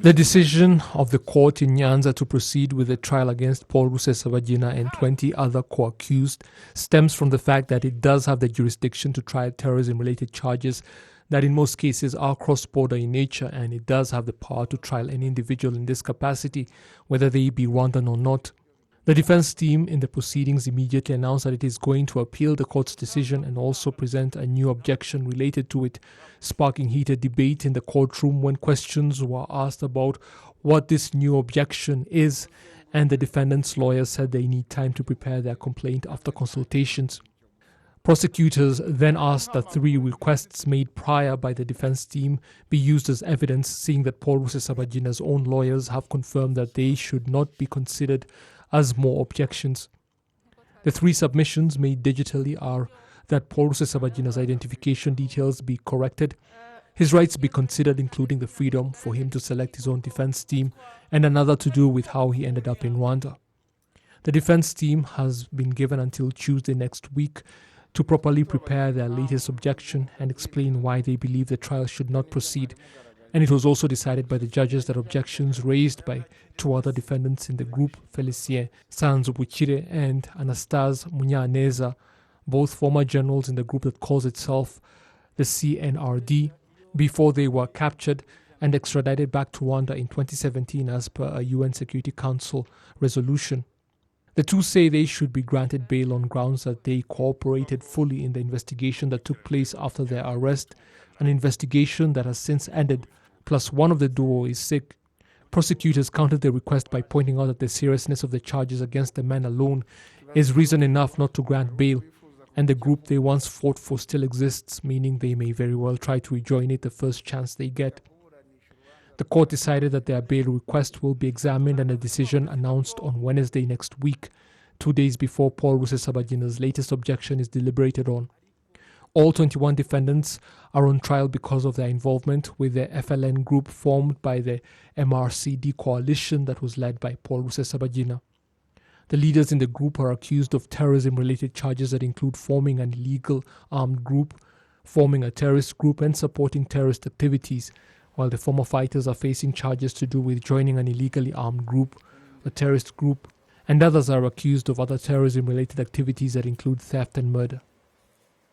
The decision of the court in Nyanza to proceed with the trial against Paul Rusesabagina and 20 other co-accused stems from the fact that it does have the jurisdiction to try terrorism-related charges that in most cases are cross-border in nature, and it does have the power to trial any individual in this capacity, whether they be Rwandan or not. The defense team in the proceedings immediately announced that it is going to appeal the court's decision and also present a new objection related to it, sparking heated debate in the courtroom when questions were asked about what this new objection is, and the defendant's lawyers said they need time to prepare their complaint after consultations. Prosecutors then asked that 3 requests made prior by the defense team be used as evidence, seeing that Paul Rusesabagina's own lawyers have confirmed that they should not be considered as more objections. The 3 submissions made digitally are that Paul Rusesabagina's identification details be corrected, his rights be considered, including the freedom for him to select his own defense team, and another to do with how he ended up in Rwanda. The defense team has been given until Tuesday next week to properly prepare their latest objection and explain why they believe the trial should not proceed. And it was also decided by the judges that objections raised by 2 other defendants in the group, Felicien Sanzubukire and Anastase Munyaneza, both former generals in the group that calls itself the CNRD, before they were captured and extradited back to Rwanda in 2017 as per a UN Security Council resolution. The 2 say they should be granted bail on grounds that they cooperated fully in the investigation that took place after their arrest, an investigation that has since ended, plus one of the duo is sick. Prosecutors countered the request by pointing out that the seriousness of the charges against the man alone is reason enough not to grant bail, and the group they once fought for still exists, meaning they may very well try to rejoin it the first chance they get. The court decided that their bail request will be examined and a decision announced on Wednesday next week, 2 days before Paul Rusesabagina's latest objection is deliberated on. All 21 defendants are on trial because of their involvement with the FLN group formed by the MRCD coalition that was led by Paul Rusesabagina. The leaders in the group are accused of terrorism-related charges that include forming an illegal armed group, forming a terrorist group, and supporting terrorist activities, while the former fighters are facing charges to do with joining an illegally armed group, a terrorist group, and others are accused of other terrorism-related activities that include theft and murder.